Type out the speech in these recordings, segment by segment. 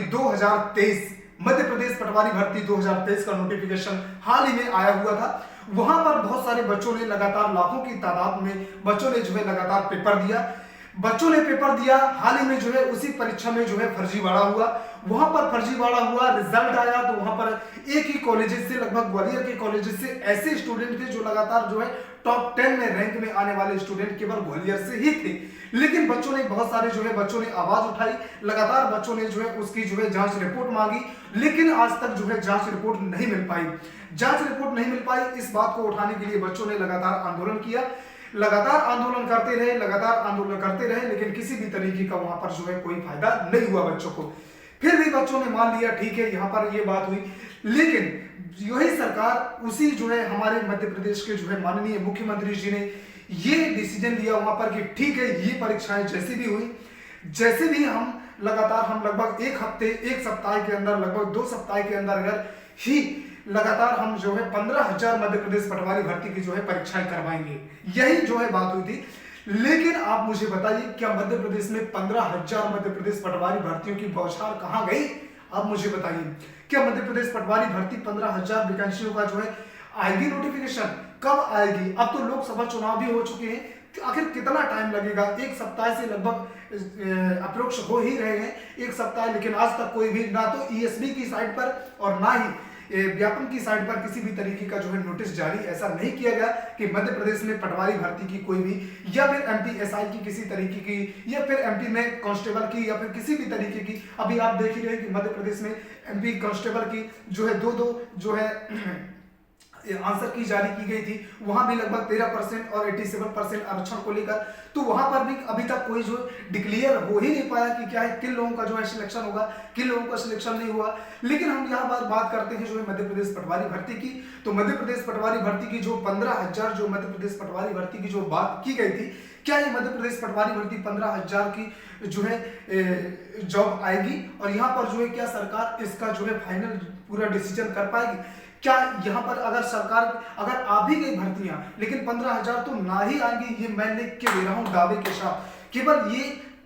भर्ती 2023, मध्य प्रदेश पटवारी भर्ती 2023 का नोटिफिकेशन हाल ही में आया हुआ था। वहां पर बहुत सारे बच्चों ने लगातार लाखों की तादाद में बच्चों ने जो है लगातार पेपर दिया। बच्चों ने पेपर दिया, हाल ही में जो है उसी परीक्षा में जो है फर्जीवाड़ा हुआ। वहां पर फर्जीवाड़ा हुआ, रिजल्ट आया तो वहां पर एक ही कॉलेजेस से, लगभग ग्वालियर के कॉलेजेस से ऐसे स्टूडेंट थे जो लगातार जो है टॉप 10 में रैंक में आने वाले स्टूडेंट केवल ग्वालियर से ही थे। लेकिन बच्चों ने, बहुत सारे जो है बच्चों ने आवाज उठाई, लगातार बच्चों ने जो है उसकी जो है जांच रिपोर्ट मांगी, लेकिन आज तक जो है जांच रिपोर्ट नहीं मिल पाई। जांच रिपोर्ट नहीं मिल पाई, इस बात को उठाने के लिए बच्चों ने लगातार आंदोलन किया, लगातार आंदोलन करते रहे, लगातार आंदोलन करते रहे, लेकिन किसी भी तरीके का वहां पर जो है कोई फायदा नहीं हुआ बच्चों को। फिर भी बच्चों ने मान लिया, ठीक है यहाँ पर ये बात हुई, लेकिन यही सरकार, उसी जो है हमारे मध्य प्रदेश के जो है माननीय मुख्यमंत्री जी ने ये डिसीजन लिया वहां पर कि ठीक है, ये परीक्षाएं जैसी भी हुई, जैसे भी हम लगभग एक हफ्ते, एक सप्ताह के अंदर, लगभग 2 सप्ताह के अंदर अगर ही लगातार हम जो है 15,000 मध्य प्रदेश पटवारी भर्ती की जो है परीक्षाएं करवाएंगे, यही जो है बात हुई थी। लेकिन आप मुझे बताइए, क्या मध्य प्रदेश में 15,000 मध्य प्रदेश पटवारी भर्तियों की बौछार कहां गई? आप मुझे बताइए, क्या मध्य प्रदेश पटवारी भर्ती 15,000 वैकेंसियों का जो है आएगी नोटिफिकेशन? कब आएगी? अब तो लोकसभा चुनाव भी हो चुके हैं, तो आखिर कितना टाइम लगेगा? एक सप्ताह से लगभग अप्रोक्ष हो ही रहे हैं, एक सप्ताह, लेकिन आज तक कोई भी, ना तो ईएसबी की साइट पर और ना ही व्यापम की साइट पर किसी भी तरीके का जो है नोटिस जारी ऐसा नहीं किया गया कि मध्य प्रदेश में पटवारी भर्ती की कोई भी, या फिर एमपीएसआई की किसी तरीके की, या फिर एमपी में कांस्टेबल की, या फिर किसी भी तरीके की। अभी आप देख ही रहे कि मध्य प्रदेश में एमपी कांस्टेबल की जो है दो जो है आंसर की जारी की गई थी, वहां भी लगभग 13% और 87% आरक्षण को लेकर, तो वहां पर भी अभी तक कोई जो डिक्लेयर हो ही नहीं पाया कि क्या है, किन लोगों का जो है सिलेक्शन होगा, किन लोगों का सिलेक्शन नहीं हुआ। लेकिन हम यहाँ बात करते हैं जो है मध्य प्रदेश पटवारी भर्ती की, तो मध्य प्रदेश पटवारी भर्ती की जो 15,000 जो मध्य प्रदेश पटवारी भर्ती की जो बात की गई थी, क्या ये मध्य प्रदेश पटवारी भर्ती 15,000 की जो है जॉब आएगी? और यहाँ पर जो है क्या सरकार इसका जो है फाइनल पूरा डिसीजन कर पाएगी? क्या यहाँ पर अगर सरकार, अगर आ भी गई भर्तियां, लेकिन 15,000 तो ना ही आएंगी, ये मैं लिख के दे रहा हूं दावे के साथ। केवल ये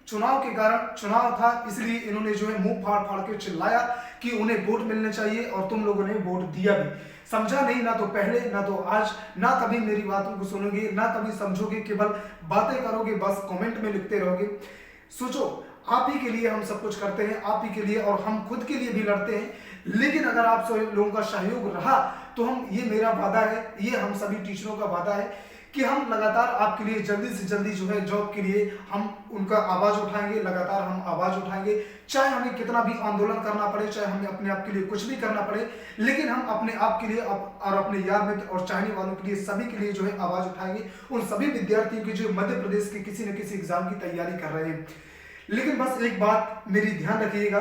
चुनाव के कारण, चुनाव था इसलिए इन्होंने जो है मुंह फाड़ फाड़ के चिल्लाया कि उन्हें वोट मिलने चाहिए, और तुम लोगों ने वोट दिया भी। समझा नहीं, ना तो पहले, ना तो आज, ना कभी मेरी बातों को सुनोगे, ना कभी समझोगे, केवल बातें करोगे, बस कमेंट में लिखते रहोगे। सोचो, आप ही के लिए हम सब कुछ करते हैं, आप ही के लिए, और हम खुद के लिए भी लड़ते हैं। लेकिन अगर आप सभी लोगों का सहयोग रहा तो हम, ये मेरा वादा है, ये हम सभी टीचरों का वादा है कि हम लगातार आपके लिए जल्दी से जल्दी जो है जॉब के लिए हम उनका आवाज उठाएंगे, लगातार हम आवाज उठाएंगे, चाहे हमें कितना भी आंदोलन करना पड़े, चाहे हमें अपने आप के लिए कुछ भी करना पड़े, लेकिन हम अपने आप के लिए और अपने यार मित्र और चाहने वालों के लिए, सभी के लिए जो है आवाज उठाएंगे, उन सभी विद्यार्थियों की जो मध्य प्रदेश के किसी न किसी एग्जाम की तैयारी कर रहे हैं। लेकिन बस एक बात मेरी ध्यान रखिएगा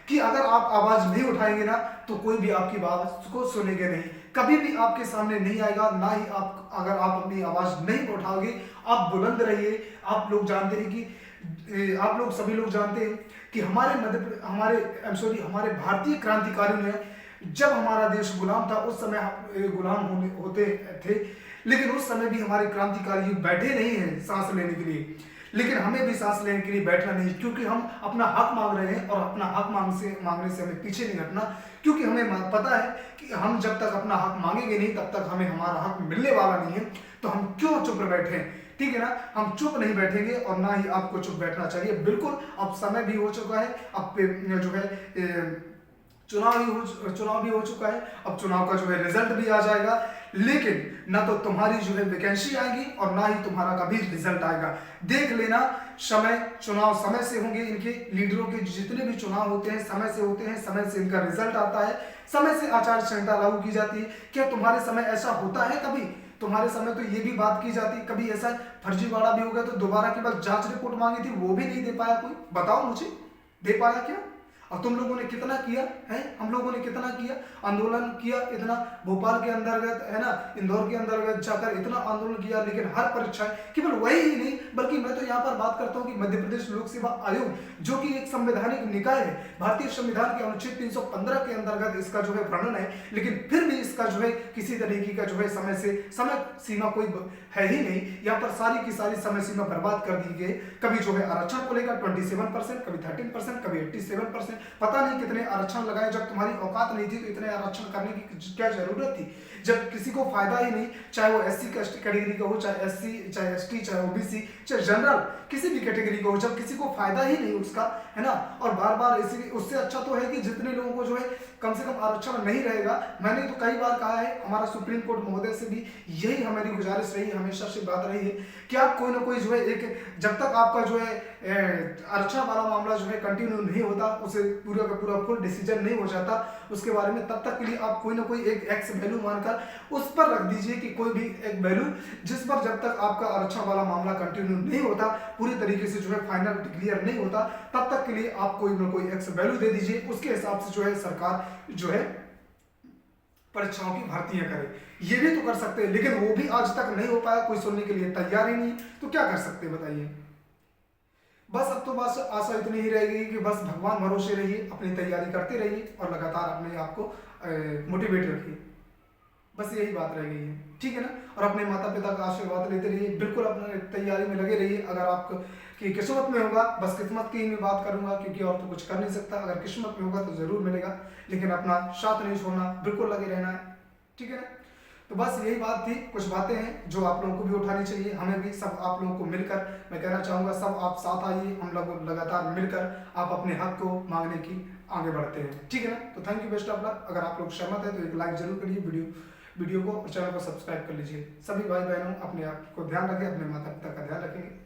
कि अगर आप आवाज नहीं उठाएंगे ना, तो कोई भी आपकी आवाज को सुनेगा नहीं, कभी भी आपके सामने नहीं आएगा, ना ही आप, अगर आप अपनी आवाज नहीं उठाओगे, आप बुलंद रहिए। आप लोग जानते हैं कि, आप लोग सभी लोग जानते हैं कि हमारे भारतीय क्रांतिकारियों ने, जब हमारा देश गुलाम था, उस समय गुलाम होते थे, लेकिन उस समय भी हमारे क्रांतिकारी बैठे नहीं हैं सांस लेने के लिए, लेकिन हमें भी सांस लेने के लिए बैठना नहीं, क्योंकि हम अपना हक मांग रहे हैं, और अपना हक मांगने से हमें पीछे नहीं हटना, क्योंकि हमें पता है कि हम जब तक अपना हक मांगेंगे नहीं, तब तक हमें हमारा हक मिलने वाला नहीं है। तो हम क्यों चुप बैठे, ठीक है ना? हम चुप नहीं बैठेंगे, और ना ही आपको चुप बैठना चाहिए। बिल्कुल, अब समय भी हो चुका है, अब जो है चुनाव भी हो चुका है, अब चुनाव का जो है रिजल्ट भी आ जाएगा, लेकिन ना तो तुम्हारी जो है वैकेंसी आएगी, और ना ही तुम्हारा कभी रिजल्ट आएगा। देख लेना, चुनाव समय से होंगे, इनके लीडरों के जितने भी चुनाव होते हैं समय से होते हैं, समय से इनका रिजल्ट आता है, समय से आचार संहिता लागू की जाती है। क्या तुम्हारे समय ऐसा होता है? कभी तुम्हारे समय तो ये भी बात की जाती, कभी ऐसा फर्जीवाड़ा भी हो गया तो दोबारा के बाद जांच रिपोर्ट मांगी थी, वो भी नहीं दे पाया कोई? बताओ मुझे, दे पाया क्या? और तुम लोगों ने कितना किया है? हम लोगों ने कितना किया, आंदोलन किया, इतना भोपाल के अंतर्गत है ना, इंदौर के अंतर्गत जाकर इतना आंदोलन किया, लेकिन हर परीक्षाएं, केवल वही ही नहीं, बल्कि मैं तो यहाँ पर बात करता हूँ कि मध्य प्रदेश लोक सेवा आयोग, जो कि एक संवैधानिक निकाय है, भारतीय संविधान के अनुच्छेद 315 के अंतर्गत इसका जो है वर्णन है, लेकिन फिर भी इसका जो है किसी तरीके का जो है समय सीमा कोई है ही नहीं। यहाँ पर सारी की सारी समय सीमा बर्बाद कर दी गई। कभी जो है आरक्षण को लेकर 27%, कभी 13%, कभी 87%, पता नहीं कितने आरक्षण लगाए, जब तुम्हारी औकात नहीं थी तो इतने आरक्षण करने की क्या जरूरत थी, जब किसी को फायदा ही नहीं, चाहे वो एससी कैटेगरी का हो, चाहे एससी, चाहे एसटी, चाहे ओबीसी, चाहे जनरल, किसी भी कैटेगरी का हो, जब किसी को फायदा ही नहीं उसका, है ना। और बार बार इसी, उससे अच्छा तो है कि जितने लोगों को जो है कम से कम आरक्षण नहीं रहेगा। मैंने तो कई बार कहा है, हमारा सुप्रीम कोर्ट महोदय से भी यही हमारी गुजारिश रही, हमेशा से बात रही है कि आप कोई ना कोई जो है एक, जब तक आपका जो है आरक्षण वाला मामला जो है कंटिन्यू नहीं होता, उसे पूरा का पूरा फुल डिसीजन नहीं हो जाता उसके बारे में, तब तक के लिए आप कोई ना कोई एक एक्स वैल्यू मानकर उस पर रख दीजिए कि कोई भी एक वैल्यू, जिस पर जब तक आपका आरक्षण वाला मामला कंटिन्यू नहीं होता, पूरी तरीके से जो है फाइनल क्लियर नहीं होता, तब तक के लिए आप कोई ना कोई एक्स वैल्यू दे दीजिए। उसके हिसाब से जो है सरकार जो है परीक्षाओं की भर्तियां करे। ये भी तो कर सकते हैं, लेकिन वो भी आज तक नहीं हो पाया, कोई सुनने के लिए तैयार ही नहीं, तो क्या कर सकते हैं बताइए। बस अब तो बस आशा इतनी ही रहेगी कि बस भगवान भरोसे रहिए, अपनी तैयारी करते रहिए और लगातार अपने आप को मोटिवेट रखिए, बस यही बात रह गई है, ठीक है ना। और अपने माता पिता का आशीर्वाद लेते रहिए, बिल्कुल अपने तैयारी में लगे रहिए। अगर आपकी किस्मत में होगा, बस किस्मत की ही मैं बात करूंगा क्योंकि और तो कुछ कर नहीं सकता, अगर किस्मत में होगा तो जरूर मिलेगा, लेकिन अपना साथ नहीं छोड़ना, बिल्कुल लगे रहना है, ठीक है ना। तो बस यही बात थी, कुछ बातें हैं जो आप लोगों को भी उठानी चाहिए, हमें भी, सब आप लोगों को मिलकर मैं कहना चाहूँगा, सब आप साथ आइए, हम लोग लगातार मिलकर आप अपने हक को मांगने की आगे बढ़ते हैं, ठीक है ना। तो thank you, best of luck. अगर आप लोग सहमत है तो एक लाइक जरूर करिए वीडियो को, और चैनल को सब्सक्राइब कर लीजिए। सभी भाई बहनों अपने आप को ध्यान रखें, अपने माता पिता का ध्यान रखेंगे।